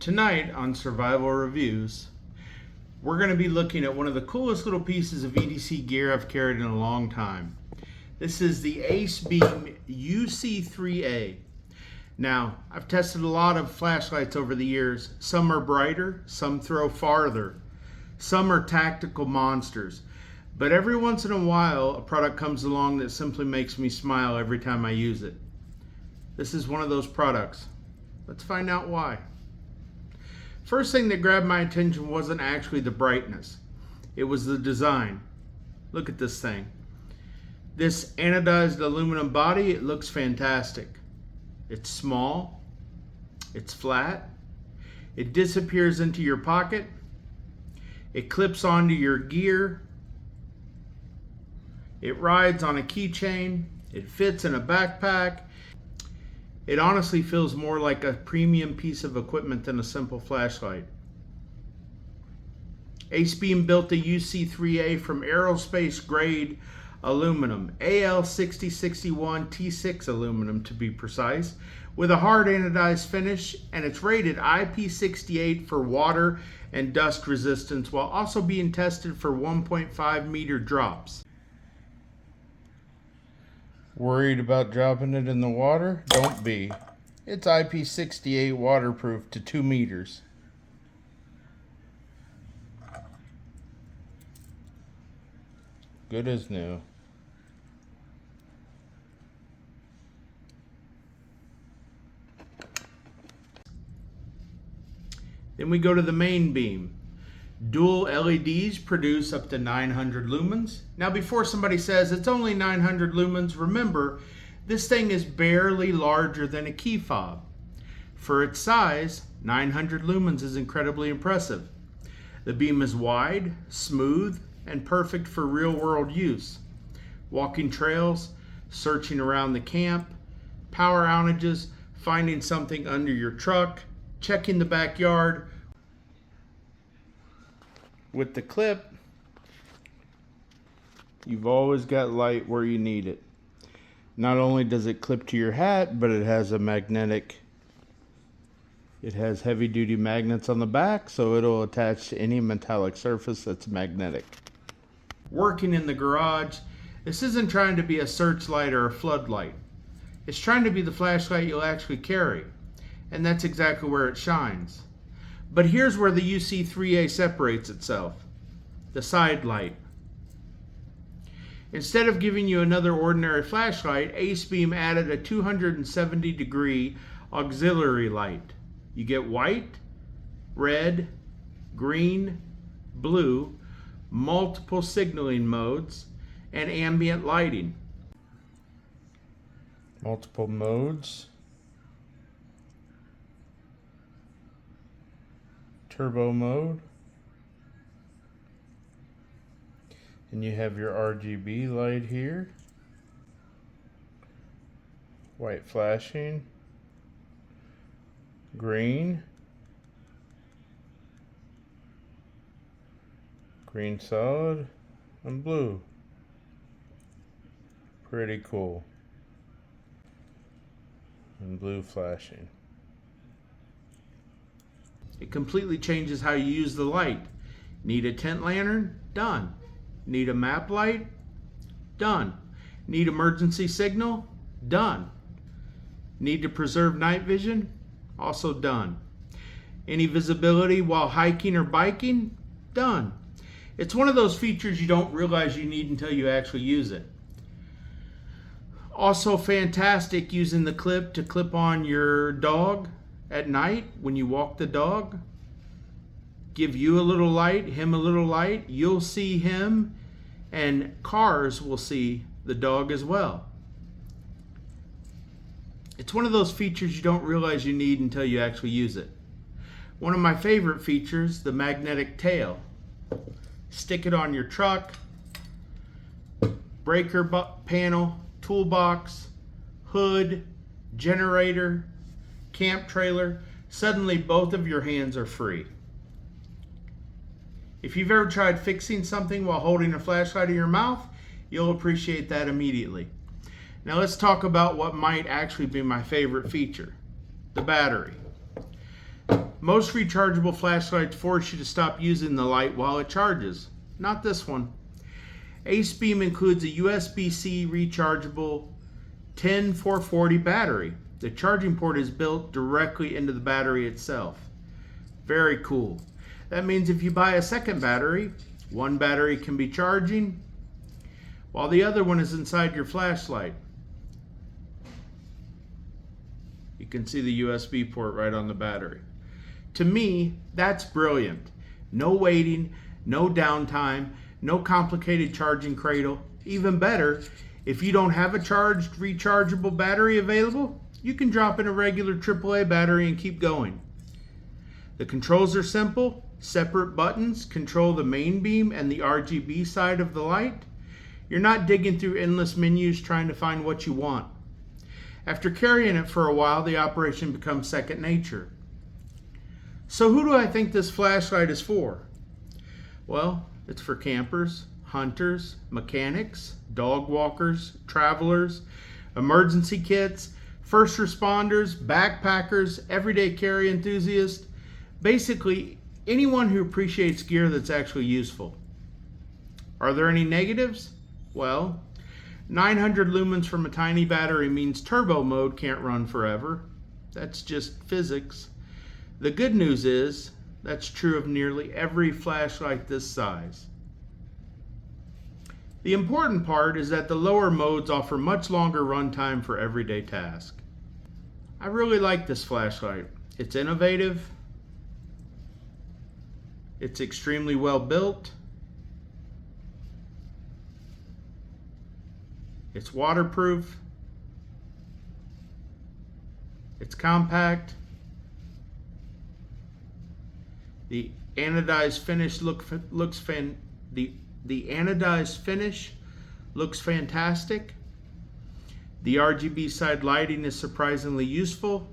Tonight on Survival Reviews, we're going to be looking at one of the coolest little pieces of EDC gear I've carried in a long time. This is the ACEBEAM UC3A. Now, I've tested a lot of flashlights over the years. Some are brighter, some throw farther, some are tactical monsters. But every once in a while, a product comes along that simply makes me smile every time I use it. This is one of those products. Let's find out why. First thing that grabbed my attention wasn't actually the brightness. It was the design. Look at this thing. This anodized aluminum body, it looks fantastic. It's small, it's flat, it disappears into your pocket, it clips onto your gear, it rides on a keychain, it fits in a backpack. It honestly feels more like a premium piece of equipment than a simple flashlight. ACEBEAM built the UC3A from aerospace grade aluminum, AL6061 T6 aluminum to be precise, with a hard anodized finish, and it's rated IP68 for water and dust resistance while also being tested for 1.5 meter drops. Worried about dropping it in the water? Don't be. It's IP68 waterproof to 2 meters. Good as new. Then we go to the main beam. Dual LEDs produce up to 900 lumens. Now before somebody says it's only 900 lumens, remember this thing is barely larger than a key fob. For its size, 900 lumens is incredibly impressive. The beam is wide, smooth, and perfect for real-world use. Walking trails, searching around the camp, power outages, finding something under your truck, checking the backyard. With the clip, you've always got light where you need it. Not only does it clip to your hat, but it has heavy-duty magnets on the back, so it'll attach to any metallic surface that's magnetic. Working in the garage, this isn't trying to be a searchlight or a floodlight. It's trying to be the flashlight you'll actually carry, and that's exactly where it shines. But here's where the UC3A separates itself. The side light. Instead of giving you another ordinary flashlight, ACEBEAM added a 270-degree auxiliary light. You get white, red, green, blue, multiple signaling modes, and ambient lighting. Multiple modes. Turbo mode, and you have your RGB light here, white flashing, green, green solid, and blue. Pretty cool. And blue flashing. It completely changes how you use the light. Need a tent lantern? Done. Need a map light? Done. Need emergency signal? Done. Need to preserve night vision? Also done. Any visibility while hiking or biking? Done. It's one of those features you don't realize you need until you actually use it. Also fantastic using the clip to clip on your dog at night when you walk the dog. Give you a little light, him a little light. You'll see him, and cars will see the dog as well. It's one of those features you don't realize you need until you actually use it. One of my favorite features, the magnetic tail. Stick it on your truck, breaker panel, toolbox, hood, generator, camp trailer. Suddenly both of your hands are free. If you've ever tried fixing something while holding a flashlight in your mouth, you'll appreciate that immediately. Now let's talk about what might actually be my favorite feature, the battery. Most rechargeable flashlights force you to stop using the light while it charges. Not this one. ACEBEAM includes a USB-C rechargeable 10440 battery. The charging port is built directly into the battery itself. Very cool. That means if you buy a second battery, one battery can be charging while the other one is inside your flashlight. You can see the USB port right on the battery. To me, that's brilliant. No waiting, no downtime, no complicated charging cradle. Even better, if you don't have a charged rechargeable battery available, you can drop in a regular AAA battery and keep going. The controls are simple. Separate buttons control the main beam and the RGB side of the light. You're not digging through endless menus trying to find what you want. After carrying it for a while, the operation becomes second nature. So who do I think this flashlight is for? Well, it's for campers, hunters, mechanics, dog walkers, travelers, emergency kits, first responders, backpackers, everyday carry enthusiasts, basically anyone who appreciates gear that's actually useful. Are there any negatives? Well, 900 lumens from a tiny battery means turbo mode can't run forever. That's just physics. The good news is that's true of nearly every flashlight this size. The important part is that the lower modes offer much longer runtime for everyday tasks. I really like this flashlight. It's innovative. It's extremely well built. It's waterproof. It's compact. The anodized finish looks fantastic. The RGB side lighting is surprisingly useful.